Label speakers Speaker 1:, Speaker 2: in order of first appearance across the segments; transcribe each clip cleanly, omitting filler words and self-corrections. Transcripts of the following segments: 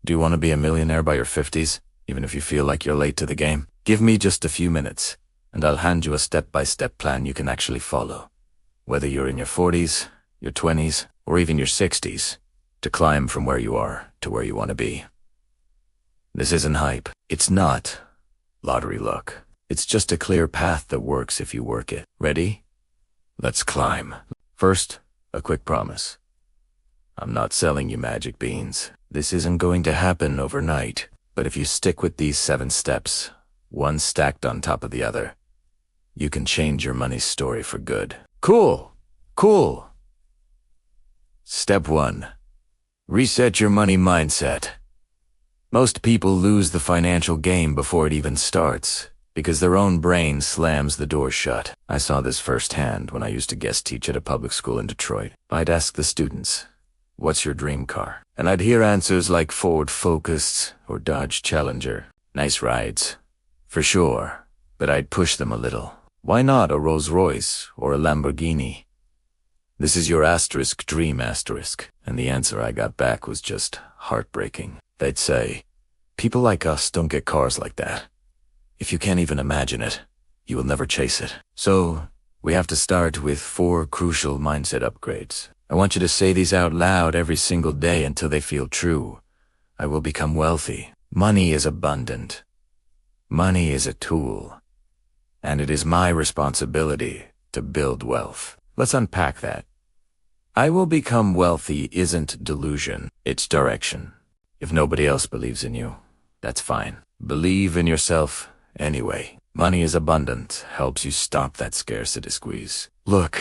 Speaker 1: Do you want to be a millionaire by your 50s, even if you feel like you're late to the game? Give me just a few minutes, and I'll hand you a step-by-step plan you can actually follow. Whether you're in your 40s, your 20s, or even your 60s, to climb from where you are to where you want to be. This isn't hype. It's not lottery luck. It's just a clear path that works if you work it. Ready? Let's climb. First, a quick promise. I'm not selling you magic beans. This isn't going to happen overnight, but if you stick with these 7 steps, one stacked on top of the other, you can change your money story for good. Cool. Step 1. Reset your money mindset. Most people lose the financial game before it even starts, because their own brain slams the door shut. I saw this firsthand when I used to guest teach at a public school in Detroit. I'd ask the students, "What's your dream car?" And I'd hear answers like Ford Focus or Dodge Challenger. Nice rides, for sure, but I'd push them a little. Why not a Rolls Royce or a Lamborghini? This is your asterisk dream asterisk. And the answer I got back was just heartbreaking. They'd say, "People like us don't get cars like that. If you can't even imagine it, you will never chase it." So, we have to start with 4 crucial mindset upgrades. I want you to say these out loud every single day until they feel true. I will become wealthy. Money is abundant. Money is a tool. And it is my responsibility to build wealth. Let's unpack that. I will become wealthy isn't delusion, it's direction. If nobody else believes in you, that's fine. Believe in yourself anyway. Money is abundant helps you stop that scarcity squeeze. Look,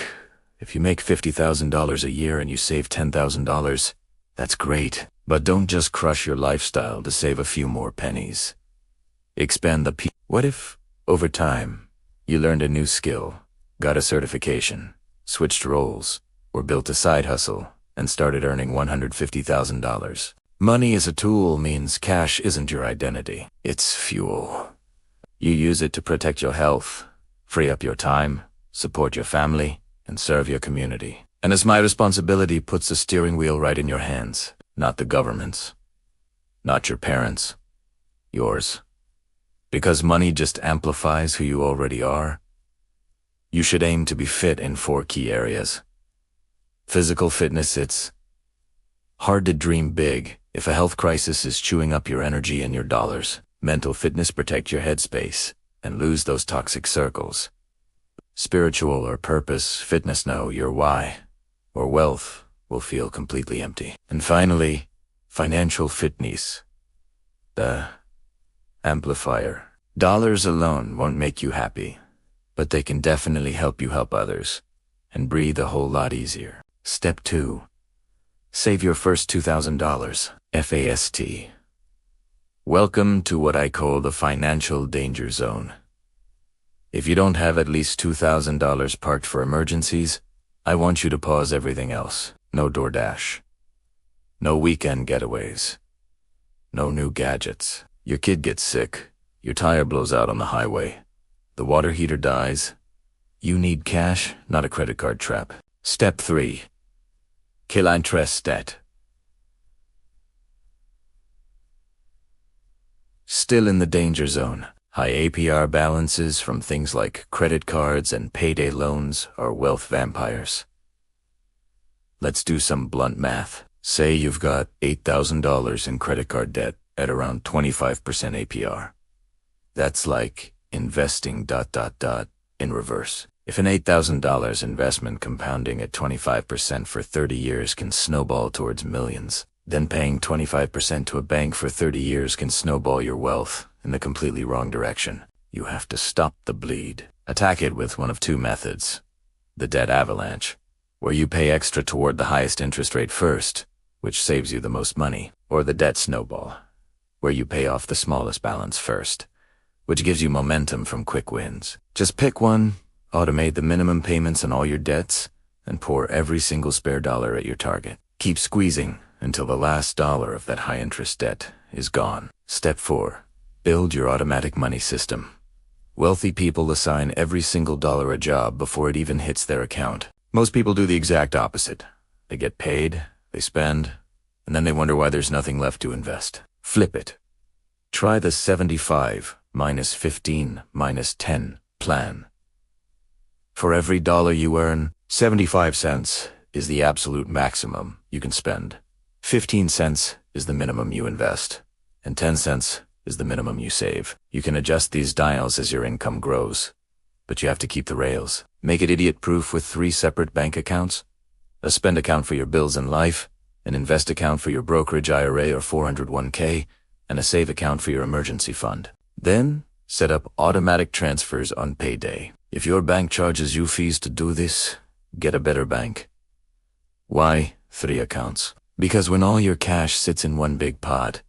Speaker 1: if you make $50,000 a year and you save $10,000, that's great. But don't just crush your lifestyle to save a few more pennies. Expand the What if, over time, you learned a new skill, got a certification, switched roles, or built a side hustle, and started earning $150,000? Money as a tool means cash isn't your identity. It's fuel. You use it to protect your health, free up your time, support your family, and serve your community. And as my responsibility puts the steering wheel right in your hands, not the government's, not your parents', yours. Because money just amplifies who you already are. You should aim to be fit in 4 key areas. Physical fitness, it's hard to dream big if a health crisis is chewing up your energy and your dollars. Mental fitness, protect your headspace and lose those toxic circles. Spiritual or purpose fitness, know your why, or wealth will feel completely empty. And finally, financial fitness, the amplifier. Dollars alone won't make you happy, but they can definitely help you help others and breathe a whole lot easier. Step 2. Save your first $2,000, FAST. Welcome to what I call the financial danger zone. If you don't have at least $2,000 parked for emergencies, I want you to pause everything else. No DoorDash. No weekend getaways. No new gadgets. Your kid gets sick. Your tire blows out on the highway. The water heater dies. You need cash, not a credit card trap. Step 3. Kill interest debt. Still in the danger zone. High APR balances from things like credit cards and payday loans are wealth vampires. Let's do some blunt math. Say you've got $8,000 in credit card debt at around 25% APR. That's like investing ... in reverse. If an $8,000 investment compounding at 25% for 30 years can snowball towards millions, then paying 25% to a bank for 30 years can snowball your wealth in the completely wrong direction. You have to stop the bleed. Attack it with one of 2 methods. The debt avalanche, where you pay extra toward the highest interest rate first, which saves you the most money, or the debt snowball, where you pay off the smallest balance first, which gives you momentum from quick wins. Just pick one, automate the minimum payments on all your debts, and pour every single spare dollar at your target. Keep squeezing until the last dollar of that high-interest debt is gone. Step 4. Build your automatic money system. Wealthy people assign every single dollar a job before it even hits their account. Most people do the exact opposite. They get paid, they spend, and then they wonder why there's nothing left to invest. Flip it. Try the 75 minus 15 minus 10 plan. For every dollar you earn, 75 cents is the absolute maximum you can spend. 15 cents is the minimum you invest, and 10 cents is the minimum you save. You can adjust these dials as your income grows, but you have to keep the rails. Make it idiot-proof with 3 separate bank accounts: a spend account for your bills and life, an invest account for your brokerage IRA or 401k, and a save account for your emergency fund. Then, set up automatic transfers on payday. If your bank charges you fees to do this, get a better bank. Why 3 accounts? Because when all your cash sits in one big pot,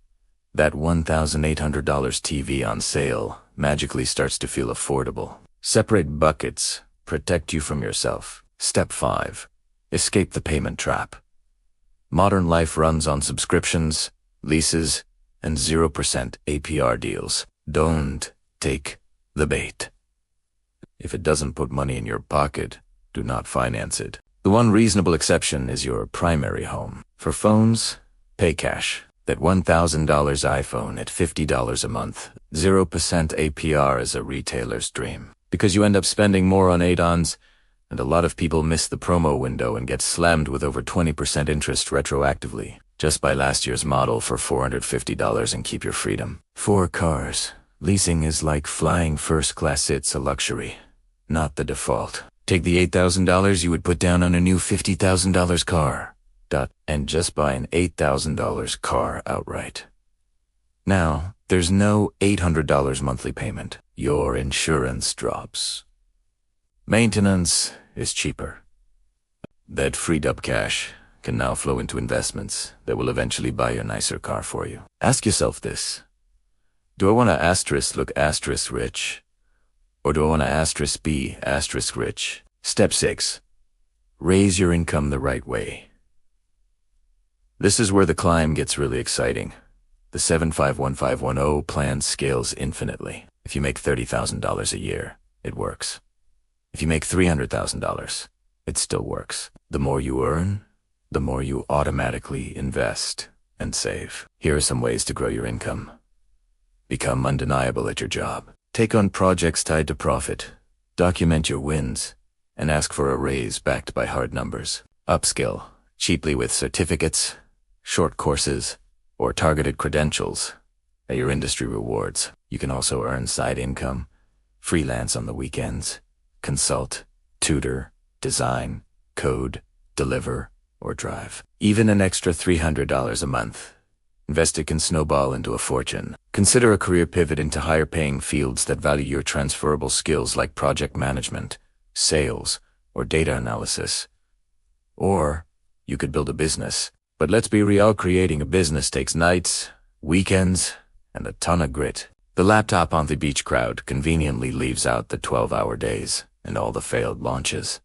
Speaker 1: that $1,800 TV on sale magically starts to feel affordable. Separate buckets. Protect you from yourself. Step 5. Escape the payment trap. Modern life runs on subscriptions, leases, and 0% APR deals. Don't take the bait. If it doesn't put money in your pocket, do not finance it. The one reasonable exception is your primary home. For phones, pay cash. That $1,000 iPhone at $50 a month. 0% APR is a retailer's dream. Because you end up spending more on add-ons, and a lot of people miss the promo window and get slammed with over 20% interest retroactively. Just buy last year's model for $450 and keep your freedom. For cars, leasing is like flying first class. It's a luxury, not the default. Take the $8,000 you would put down on a new $50,000 car, and just buy an $8,000 car outright. Now, there's no $800 monthly payment. Your insurance drops. Maintenance is cheaper. That freed up cash can now flow into investments that will eventually buy a nicer car for you. Ask yourself this: do I want to look rich? Or do I want to be rich? Step 6. Raise your income the right way. This is where the climb gets really exciting. The 751510 plan scales infinitely. If you make $30,000 a year, it works. If you make $300,000, it still works. The more you earn, the more you automatically invest and save. Here are some ways to grow your income. Become undeniable at your job. Take on projects tied to profit. Document your wins, and ask for a raise backed by hard numbers. Upskill cheaply with certificates, short courses, or targeted credentials at your industry rewards. You can also earn side income, freelance on the weekends, consult, tutor, design, code, deliver, or drive. Even an extra $300 a month invested can snowball into a fortune. Consider a career pivot into higher-paying fields that value your transferable skills like project management, sales, or data analysis. Or you could build a business. But let's be real, creating a business takes nights, weekends, and a ton of grit. The laptop on the beach crowd conveniently leaves out the 12-hour days and all the failed launches.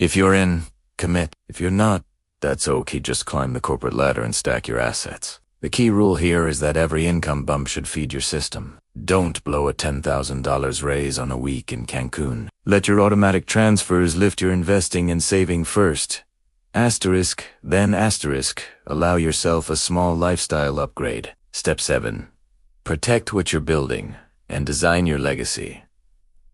Speaker 1: If you're in, commit. If you're not, that's okay. Just climb the corporate ladder and stack your assets. The key rule here is that every income bump should feed your system. Don't blow a $10,000 raise on a week in Cancun. Let your automatic transfers lift your investing and saving first. Asterisk, then asterisk, allow yourself a small lifestyle upgrade. Step 7. Protect what you're building and design your legacy.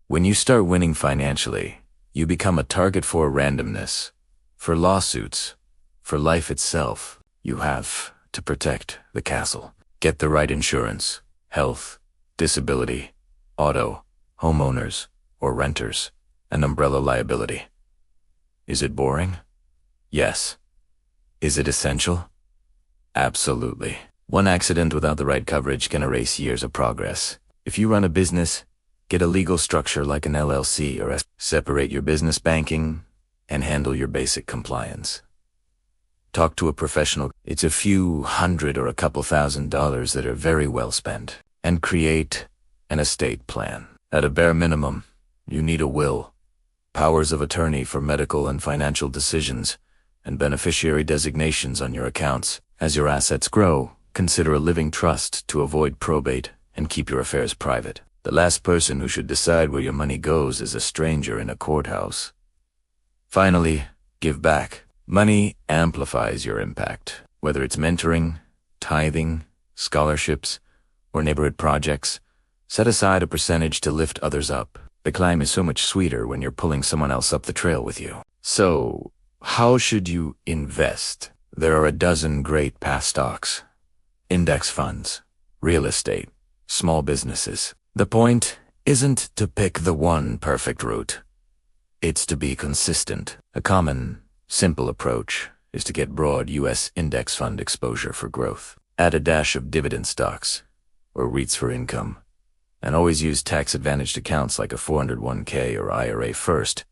Speaker 1: When you start winning financially, you become a target for randomness, for lawsuits, for life itself. You have to protect the castle. Get the right insurance: health, disability, auto, homeowners, or renters, and umbrella liability. Is it boring? Yes. Is it essential? Absolutely. One accident without the right coverage can erase years of progress. If you run a business, get a legal structure like an LLC or separate your business banking and handle your basic compliance. Talk to a professional. It's a few hundred or a couple $1,000s that are very well spent. And create an estate plan. At a bare minimum, you need a will, powers of attorney for medical and financial decisions, and beneficiary designations on your accounts. As your assets grow, consider a living trust to avoid probate and keep your affairs private. The last person who should decide where your money goes is a stranger in a courthouse. Finally, give back. Money amplifies your impact. Whether it's mentoring, tithing, scholarships, or neighborhood projects, set aside a percentage to lift others up. The climb is so much sweeter when you're pulling someone else up the trail with you. So, how should you invest? There are a dozen great path stocks, index funds, real estate, small businesses. The point isn't to pick the one perfect route. It's to be consistent. A common, simple approach is to get broad U.S. index fund exposure for growth. Add a dash of dividend stocks, or REITs for income, and always use tax-advantaged accounts like a 401k or IRA first,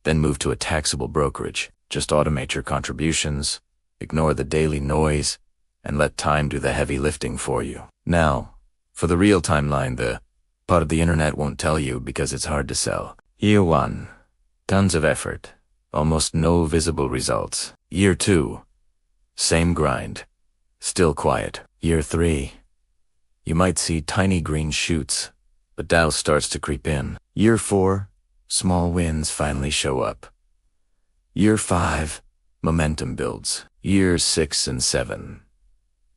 Speaker 1: then move to a taxable brokerage. Just automate your contributions, ignore the daily noise, and let time do the heavy lifting for you. Now, for the real timeline, the part of the internet won't tell you because it's hard to sell. Year 1, tons of effort, almost no visible results. Year 2, same grind, still quiet. Year 3, you might see tiny green shoots, but doubt starts to creep in. Year 4, small wins finally show up. Year 5, momentum builds. Years 6 and 7,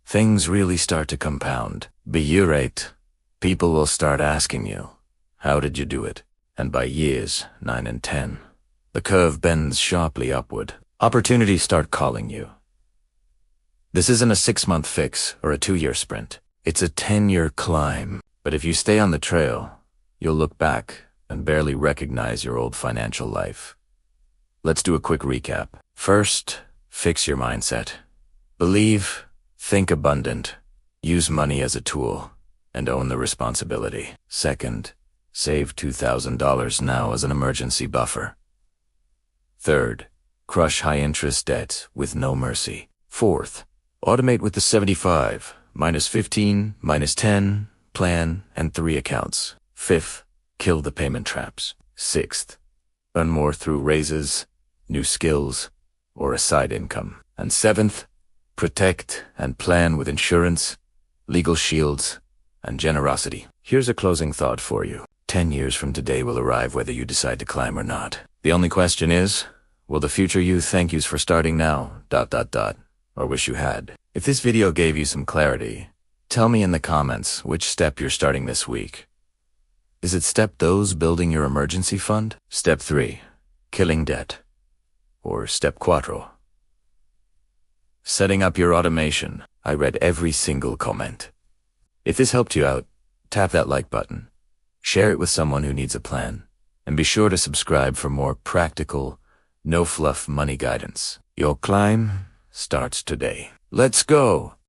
Speaker 1: things really start to compound. By year 8, people will start asking you, how did you do it? And by years 9 and 10, the curve bends sharply upward. Opportunities start calling you. This isn't a 6-month fix or a 2-year sprint. It's a 10-year climb. But if you stay on the trail, you'll look back and barely recognize your old financial life. Let's do a quick recap. First, fix your mindset. Believe, think abundant, use money as a tool, and own the responsibility. Second, save $2,000 now as an emergency buffer. Third, crush high-interest debt with no mercy. Fourth, automate with the 75, minus 15, minus 10, plan, and 3 accounts. Fifth, kill the payment traps. Sixth, earn more through raises, new skills, or a side income. And seventh, protect and plan with insurance, legal shields, and generosity. Here's a closing thought for you. 10 years from today will arrive whether you decide to climb or not. The only question is, will the future you thank you for starting now, ... or wish you had? If this video gave you some clarity, tell me in the comments which step you're starting this week. Is it step those building your emergency fund? Step 3, killing debt. Or step 4, setting up your automation. I read every single comment. If this helped you out, tap that like button, share it with someone who needs a plan, and be sure to subscribe for more practical, no-fluff money guidance. Your climb starts today. Let's go!